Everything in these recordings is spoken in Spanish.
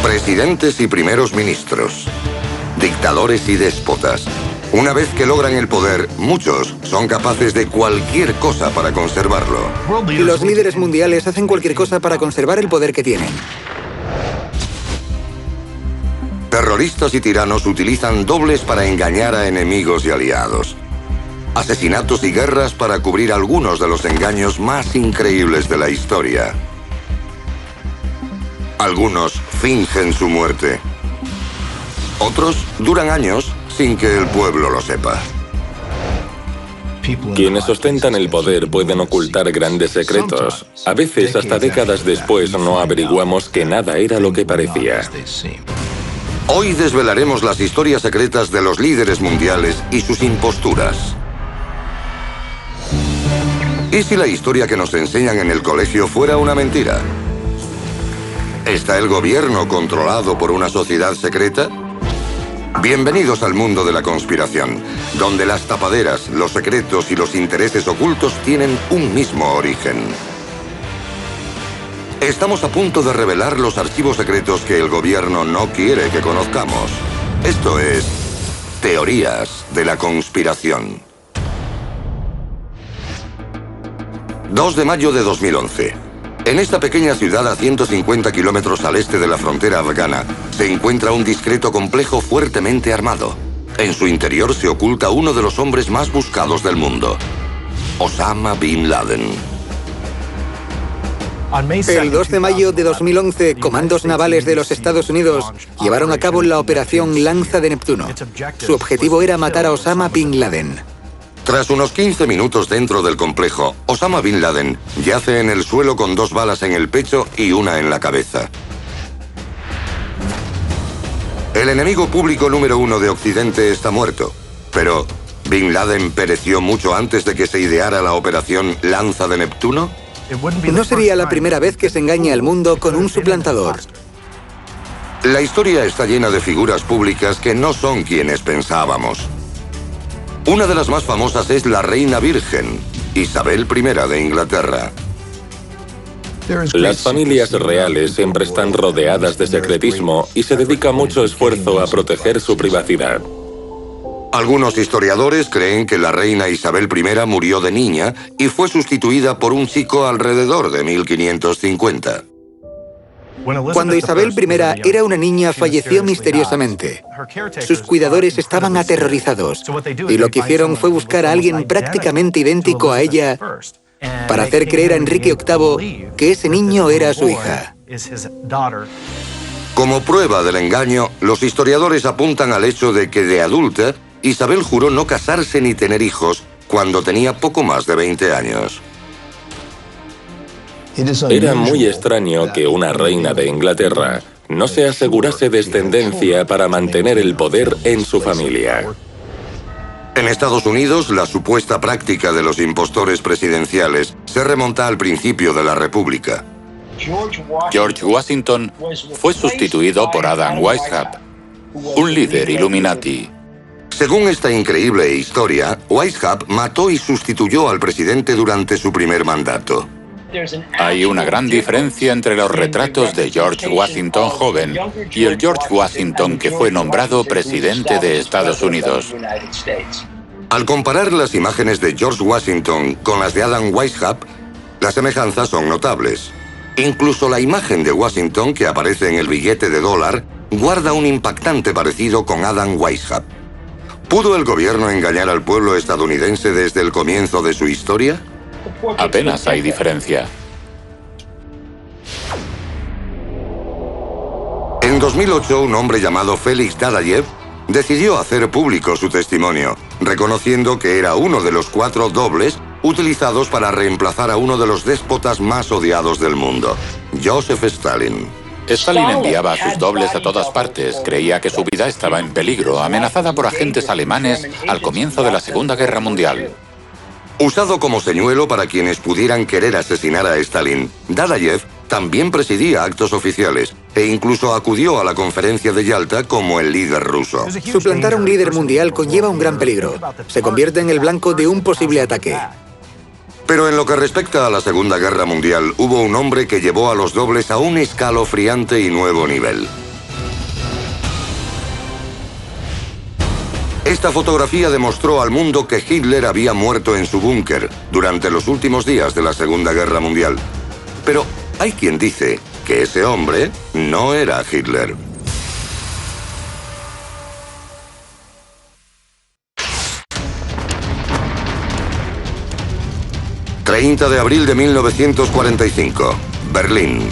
Presidentes y primeros ministros, dictadores y déspotas. Una vez que logran el poder, muchos son capaces de cualquier cosa para conservarlo. Los líderes mundiales hacen cualquier cosa para conservar el poder que tienen. Terroristas y tiranos utilizan dobles para engañar a enemigos y aliados. Asesinatos y guerras para cubrir algunos de los engaños más increíbles de la historia. Algunos fingen su muerte. Otros duran años sin que el pueblo lo sepa. Quienes ostentan el poder pueden ocultar grandes secretos. A veces, hasta décadas después, no averiguamos que nada era lo que parecía. Hoy desvelaremos las historias secretas de los líderes mundiales y sus imposturas. ¿Y si la historia que nos enseñan en el colegio fuera una mentira? ¿Está el gobierno controlado por una sociedad secreta? Bienvenidos al mundo de la conspiración, donde las tapaderas, los secretos y los intereses ocultos tienen un mismo origen. Estamos a punto de revelar los archivos secretos que el gobierno no quiere que conozcamos. Esto es Teorías de la Conspiración. 2 de mayo de 2011. En esta pequeña ciudad a 150 kilómetros al este de la frontera afgana, se encuentra un discreto complejo fuertemente armado. En su interior se oculta uno de los hombres más buscados del mundo, Osama Bin Laden. El 2 de mayo de 2011, comandos navales de los Estados Unidos llevaron a cabo la operación Lanza de Neptuno. Su objetivo era matar a Osama Bin Laden. Tras unos 15 minutos dentro del complejo, Osama Bin Laden yace en el suelo con 2 balas en el pecho y una en la cabeza. El enemigo público número 1 de Occidente está muerto, pero ¿Bin Laden pereció mucho antes de que se ideara la operación Lanza de Neptuno? No sería la primera vez que se engaña al mundo con un suplantador. La historia está llena de figuras públicas que no son quienes pensábamos. Una de las más famosas es la reina virgen, Isabel I de Inglaterra. Las familias reales siempre están rodeadas de secretismo y se dedica mucho esfuerzo a proteger su privacidad. Algunos historiadores creen que la reina Isabel I murió de niña y fue sustituida por un chico alrededor de 1550. Cuando Isabel I era una niña, falleció misteriosamente. Sus cuidadores estaban aterrorizados y lo que hicieron fue buscar a alguien prácticamente idéntico a ella para hacer creer a Enrique VIII que ese niño era su hija. Como prueba del engaño, los historiadores apuntan al hecho de que de adulta, Isabel juró no casarse ni tener hijos cuando tenía poco más de 20 años. Era muy extraño que una reina de Inglaterra no se asegurase descendencia para mantener el poder en su familia. En Estados Unidos, la supuesta práctica de los impostores presidenciales se remonta al principio de la República. George Washington fue sustituido por Adam Weishaupt, un líder Illuminati. Según esta increíble historia, Weishaupt mató y sustituyó al presidente durante su primer mandato. Hay una gran diferencia entre los retratos de George Washington joven y el George Washington que fue nombrado presidente de Estados Unidos. Al comparar las imágenes de George Washington con las de Adam Weishaupt, las semejanzas son notables. Incluso la imagen de Washington que aparece en el billete de $, guarda un impactante parecido con Adam Weishaupt. ¿Pudo el gobierno engañar al pueblo estadounidense desde el comienzo de su historia? Apenas hay diferencia. En 2008, un hombre llamado Félix Dadayev decidió hacer público su testimonio, reconociendo que era uno de los 4 dobles utilizados para reemplazar a uno de los déspotas más odiados del mundo, Joseph Stalin. Stalin enviaba a sus dobles a todas partes. Creía que su vida estaba en peligro, amenazada por agentes alemanes al comienzo de la Segunda Guerra Mundial. Usado como señuelo para quienes pudieran querer asesinar a Stalin, Dadayev también presidía actos oficiales e incluso acudió a la conferencia de Yalta como el líder ruso. Suplantar a un líder mundial conlleva un gran peligro. Se convierte en el blanco de un posible ataque. Pero en lo que respecta a la Segunda Guerra Mundial, hubo un hombre que llevó a los dobles a un escalofriante y nuevo nivel. Esta fotografía demostró al mundo que Hitler había muerto en su búnker durante los últimos días de la Segunda Guerra Mundial. Pero hay quien dice que ese hombre no era Hitler. ...30 de abril de 1945, Berlín.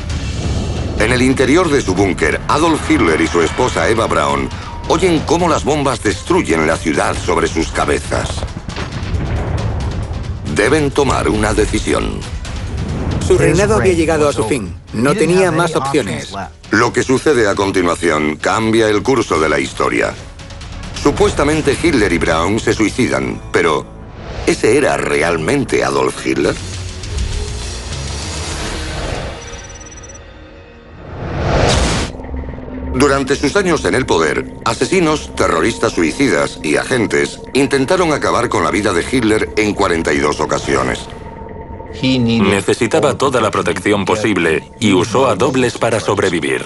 En el interior de su búnker, Adolf Hitler y su esposa Eva Braun oyen cómo las bombas destruyen la ciudad sobre sus cabezas. Deben tomar una decisión. Su reinado había llegado a su fin. No tenía más opciones. Lo que sucede a continuación cambia el curso de la historia. Supuestamente Hitler y Braun se suicidan, pero ¿ese era realmente Adolf Hitler? Durante sus años en el poder, asesinos, terroristas suicidas y agentes intentaron acabar con la vida de Hitler en 42 ocasiones. Necesitaba toda la protección posible y usó a dobles para sobrevivir.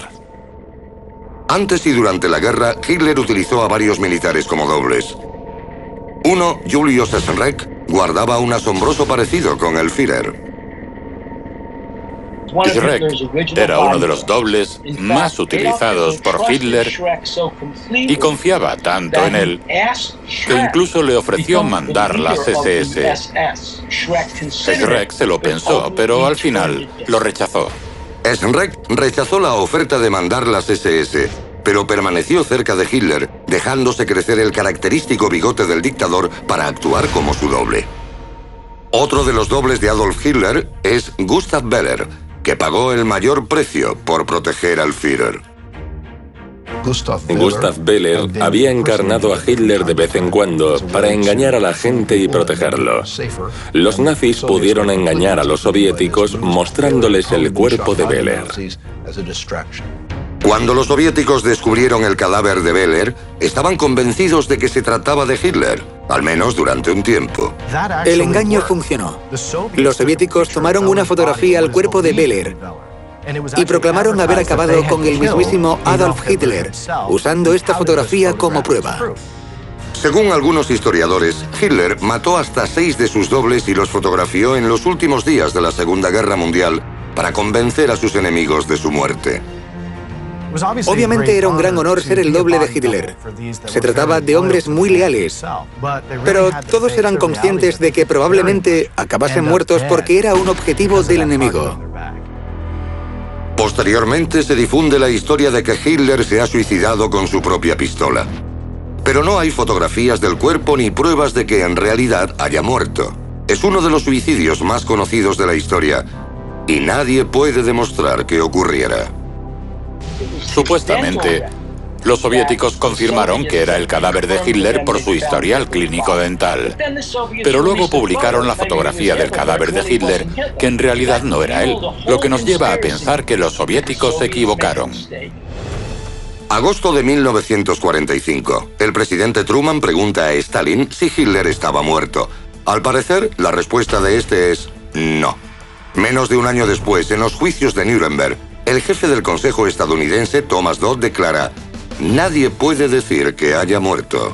Antes y durante la guerra, Hitler utilizó a varios militares como dobles. Uno, Julius Essenreich, guardaba un asombroso parecido con el Führer. Essenreich era uno de los dobles más utilizados por Hitler y confiaba tanto en él que incluso le ofreció mandar las SS. Essenreich se lo pensó, pero al final lo rechazó. Essenreich rechazó la oferta de mandar las SS, pero permaneció cerca de Hitler, dejándose crecer el característico bigote del dictador para actuar como su doble. Otro de los dobles de Adolf Hitler es Gustav Beller, que pagó el mayor precio por proteger al Führer. Gustav Beller había encarnado a Hitler de vez en cuando para engañar a la gente y protegerlo. Los nazis pudieron engañar a los soviéticos mostrándoles el cuerpo de Beller. Cuando los soviéticos descubrieron el cadáver de Beller, estaban convencidos de que se trataba de Hitler, al menos durante un tiempo. El engaño funcionó. Los soviéticos tomaron una fotografía al cuerpo de Beller y proclamaron haber acabado con el mismísimo Adolf Hitler, usando esta fotografía como prueba. Según algunos historiadores, Hitler mató hasta 6 de sus dobles y los fotografió en los últimos días de la Segunda Guerra Mundial para convencer a sus enemigos de su muerte. Obviamente era un gran honor ser el doble de Hitler. Se trataba de hombres muy leales, pero todos eran conscientes de que probablemente acabasen muertos porque era un objetivo del enemigo. Posteriormente se difunde la historia de que Hitler se ha suicidado con su propia pistola. Pero no hay fotografías del cuerpo ni pruebas de que en realidad haya muerto. Es uno de los suicidios más conocidos de la historia y nadie puede demostrar que ocurriera. Supuestamente, los soviéticos confirmaron que era el cadáver de Hitler por su historial clínico dental. Pero luego publicaron la fotografía del cadáver de Hitler, que en realidad no era él, lo que nos lleva a pensar que los soviéticos se equivocaron. Agosto de 1945. El presidente Truman pregunta a Stalin si Hitler estaba muerto. Al parecer, la respuesta de este es no. Menos de un año después, en los juicios de Nuremberg, el jefe del Consejo estadounidense, Thomas Dodd, declara: nadie puede decir que haya muerto.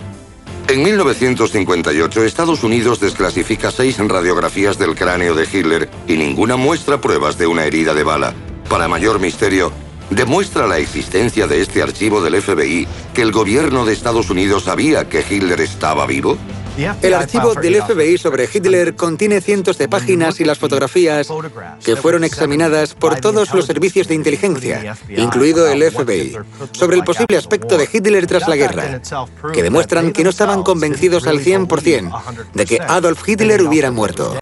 En 1958, Estados Unidos desclasifica 6 radiografías del cráneo de Hitler y ninguna muestra pruebas de una herida de bala. Para mayor misterio, demuestra la existencia de este archivo del FBI que el gobierno de Estados Unidos sabía que Hitler estaba vivo. El archivo del FBI sobre Hitler contiene cientos de páginas y las fotografías que fueron examinadas por todos los servicios de inteligencia, incluido el FBI, sobre el posible aspecto de Hitler tras la guerra, que demuestran que no estaban convencidos al 100% de que Adolf Hitler hubiera muerto.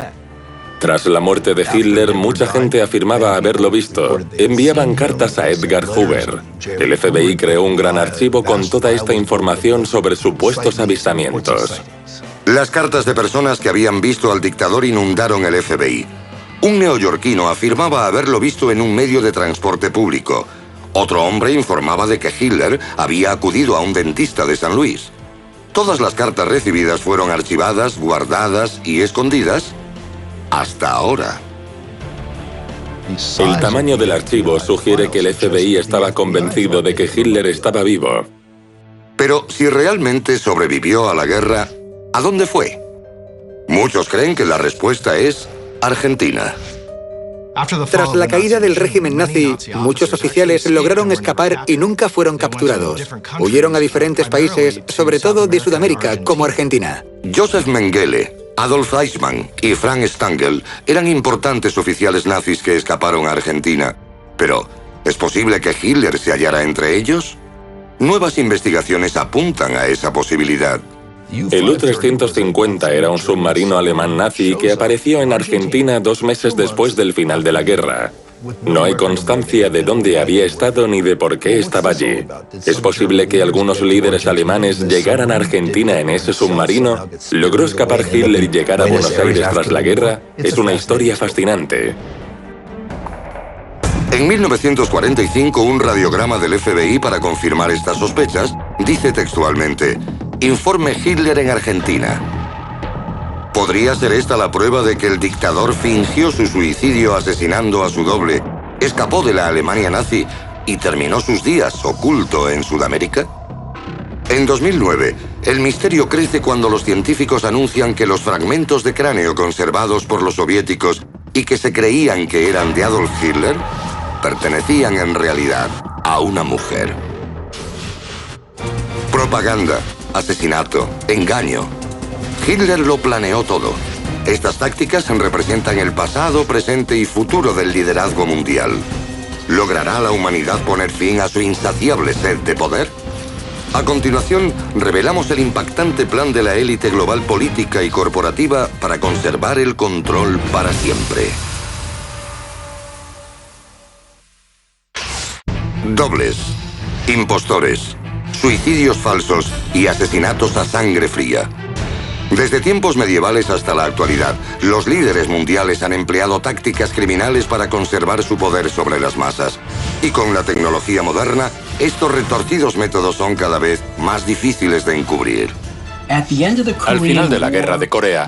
Tras la muerte de Hitler, mucha gente afirmaba haberlo visto. Enviaban cartas a Edgar Hoover. El FBI creó un gran archivo con toda esta información sobre supuestos avistamientos. Las cartas de personas que habían visto al dictador inundaron el FBI. Un neoyorquino afirmaba haberlo visto en un medio de transporte público. Otro hombre informaba de que Hitler había acudido a un dentista de San Luis. Todas las cartas recibidas fueron archivadas, guardadas y escondidas hasta ahora. El tamaño del archivo sugiere que el FBI estaba convencido de que Hitler estaba vivo. Pero si realmente sobrevivió a la guerra, ¿a dónde fue? Muchos creen que la respuesta es Argentina. Tras la caída del régimen nazi, muchos oficiales lograron escapar y nunca fueron capturados. Huyeron a diferentes países, sobre todo de Sudamérica, como Argentina. Josef Mengele, Adolf Eichmann y Frank Stangl eran importantes oficiales nazis que escaparon a Argentina. Pero, ¿es posible que Hitler se hallara entre ellos? Nuevas investigaciones apuntan a esa posibilidad. El U-350 era un submarino alemán nazi que apareció en Argentina 2 meses después del final de la guerra. No hay constancia de dónde había estado ni de por qué estaba allí. ¿Es posible que algunos líderes alemanes llegaran a Argentina en ese submarino? ¿Logró escapar Hitler y llegar a Buenos Aires tras la guerra? Es una historia fascinante. En 1945, un radiograma del FBI para confirmar estas sospechas dice textualmente: Informe Hitler en Argentina. ¿Podría ser esta la prueba de que el dictador fingió su suicidio asesinando a su doble, escapó de la Alemania nazi y terminó sus días oculto en Sudamérica? En 2009, el misterio crece cuando los científicos anuncian que los fragmentos de cráneo conservados por los soviéticos y que se creían que eran de Adolf Hitler, pertenecían en realidad a una mujer. Propaganda, asesinato, engaño. Hitler lo planeó todo. Estas tácticas representan el pasado, presente y futuro del liderazgo mundial. ¿Logrará la humanidad poner fin a su insaciable sed de poder? A continuación, revelamos el impactante plan de la élite global política y corporativa para conservar el control para siempre. Dobles, impostores, suicidios falsos y asesinatos a sangre fría. Desde tiempos medievales hasta la actualidad, los líderes mundiales han empleado tácticas criminales para conservar su poder sobre las masas. Y con la tecnología moderna, estos retorcidos métodos son cada vez más difíciles de encubrir. Al final de la guerra de Corea,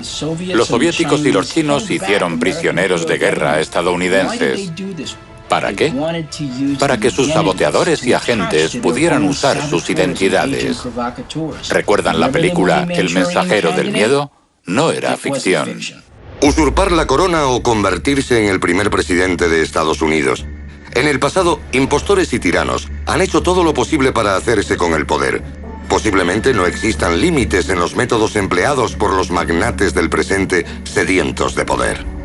los soviéticos y los chinos hicieron prisioneros de guerra estadounidenses. ¿Para qué? Para que sus saboteadores y agentes pudieran usar sus identidades. ¿Recuerdan la película El mensajero del miedo? No era ficción. Usurpar la corona o convertirse en el primer presidente de Estados Unidos. En el pasado, impostores y tiranos han hecho todo lo posible para hacerse con el poder. Posiblemente no existan límites en los métodos empleados por los magnates del presente sedientos de poder.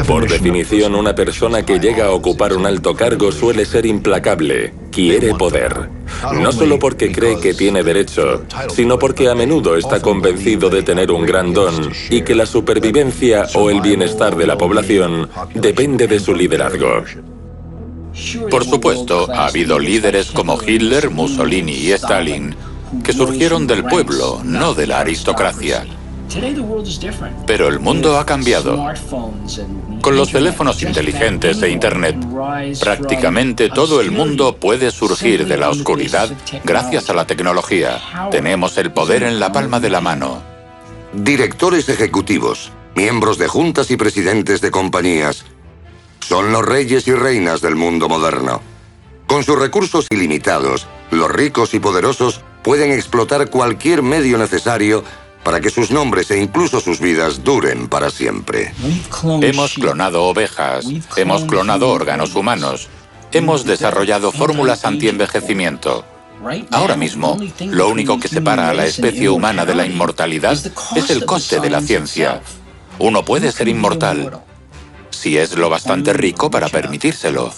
Por definición, una persona que llega a ocupar un alto cargo suele ser implacable, quiere poder. No solo porque cree que tiene derecho, sino porque a menudo está convencido de tener un gran don y que la supervivencia o el bienestar de la población depende de su liderazgo. Por supuesto, ha habido líderes como Hitler, Mussolini y Stalin, que surgieron del pueblo, no de la aristocracia. Pero el mundo ha cambiado. Con los teléfonos inteligentes e Internet, prácticamente todo el mundo puede surgir de la oscuridad gracias a la tecnología. Tenemos el poder en la palma de la mano. Directores ejecutivos, miembros de juntas y presidentes de compañías, son los reyes y reinas del mundo moderno. Con sus recursos ilimitados, los ricos y poderosos pueden explotar cualquier medio necesario para que sus nombres e incluso sus vidas duren para siempre. Hemos clonado ovejas, hemos clonado órganos humanos, hemos desarrollado fórmulas antienvejecimiento. Ahora mismo, lo único que separa a la especie humana de la inmortalidad es el coste de la ciencia. Uno puede ser inmortal, si es lo bastante rico para permitírselo.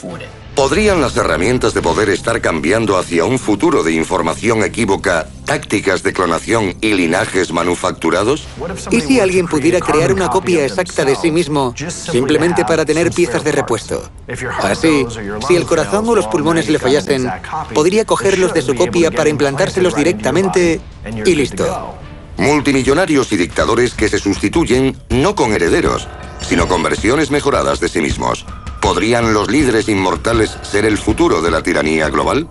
¿Podrían las herramientas de poder estar cambiando hacia un futuro de información equívoca, tácticas de clonación y linajes manufacturados? ¿Y si alguien pudiera crear una copia exacta de sí mismo simplemente para tener piezas de repuesto? Así, si el corazón o los pulmones le fallasen, podría cogerlos de su copia para implantárselos directamente y listo. Multimillonarios y dictadores que se sustituyen no con herederos, sino con versiones mejoradas de sí mismos. ¿Podrían los líderes inmortales ser el futuro de la tiranía global?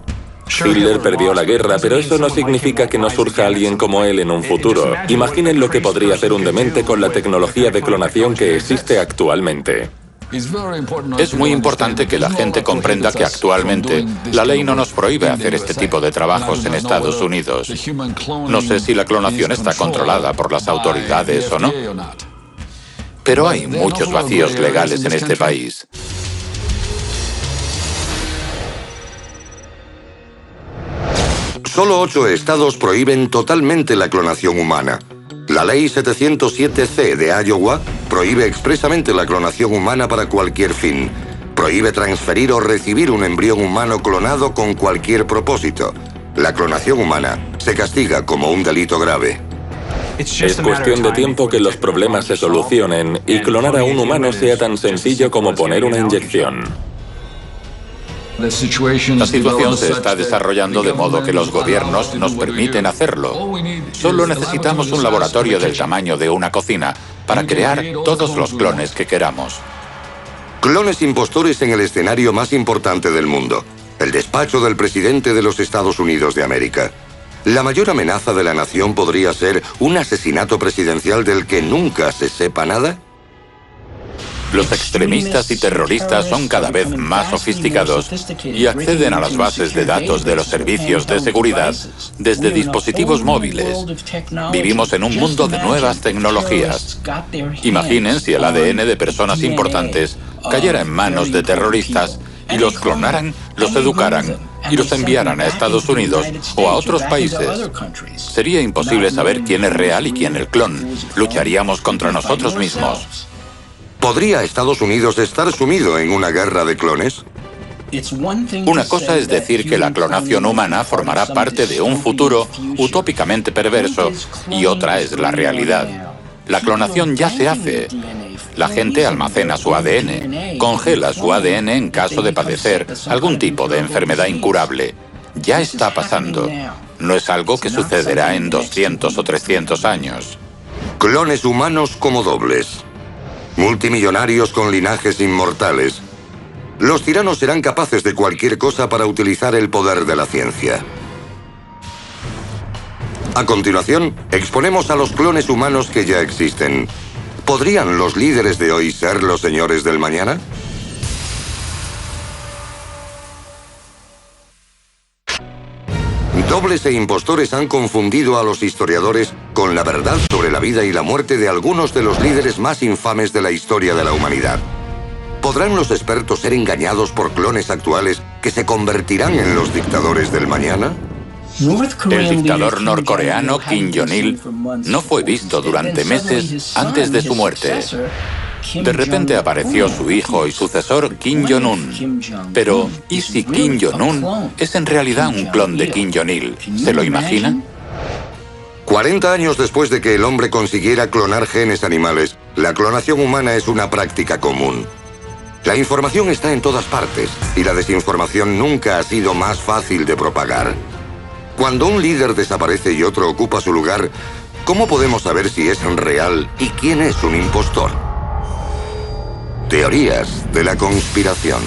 Hitler perdió la guerra, pero eso no significa que no surja alguien como él en un futuro. Imaginen lo que podría hacer un demente con la tecnología de clonación que existe actualmente. Es muy importante que la gente comprenda que actualmente la ley no nos prohíbe hacer este tipo de trabajos en Estados Unidos. No sé si la clonación está controlada por las autoridades o no, pero hay muchos vacíos legales en este país. Solo 8 estados prohíben totalmente la clonación humana. La Ley 707C de Iowa prohíbe expresamente la clonación humana para cualquier fin. Prohíbe transferir o recibir un embrión humano clonado con cualquier propósito. La clonación humana se castiga como un delito grave. Es cuestión de tiempo que los problemas se solucionen y clonar a un humano sea tan sencillo como poner una inyección. La situación se está desarrollando de modo que los gobiernos nos permiten hacerlo. Solo necesitamos un laboratorio del tamaño de una cocina para crear todos los clones que queramos. Clones impostores en el escenario más importante del mundo, el despacho del presidente de los Estados Unidos de América. La mayor amenaza de la nación podría ser un asesinato presidencial del que nunca se sepa nada. Los extremistas y terroristas son cada vez más sofisticados y acceden a las bases de datos de los servicios de seguridad desde dispositivos móviles. Vivimos en un mundo de nuevas tecnologías. Imaginen si el ADN de personas importantes cayera en manos de terroristas y los clonaran, los educaran y los enviaran a Estados Unidos o a otros países. Sería imposible saber quién es real y quién el clon. Lucharíamos contra nosotros mismos. ¿Podría Estados Unidos estar sumido en una guerra de clones? Una cosa es decir que la clonación humana formará parte de un futuro utópicamente perverso y otra es la realidad. La clonación ya se hace. La gente almacena su ADN, congela su ADN en caso de padecer algún tipo de enfermedad incurable. Ya está pasando. No es algo que sucederá en 200 o 300 años. Clones humanos como dobles. Multimillonarios con linajes inmortales. Los tiranos serán capaces de cualquier cosa para utilizar el poder de la ciencia. A continuación, exponemos a los clones humanos que ya existen. ¿Podrían los líderes de hoy ser los señores del mañana? Dobles e impostores han confundido a los historiadores con la verdad sobre la vida y la muerte de algunos de los líderes más infames de la historia de la humanidad. ¿Podrán los expertos ser engañados por clones actuales que se convertirán en los dictadores del mañana? El dictador norcoreano Kim Jong-il no fue visto durante meses antes de su muerte. De repente apareció su hijo y sucesor Kim Jong-un. Pero, ¿y si Kim Jong-un es en realidad un clon de Kim Jong-il? ¿Se lo imagina? 40 años después de que el hombre consiguiera clonar genes animales, la clonación humana es una práctica común. La información está en todas partes y la desinformación nunca ha sido más fácil de propagar. Cuando un líder desaparece y otro ocupa su lugar, ¿cómo podemos saber si es real y quién es un impostor? Teorías de la conspiración.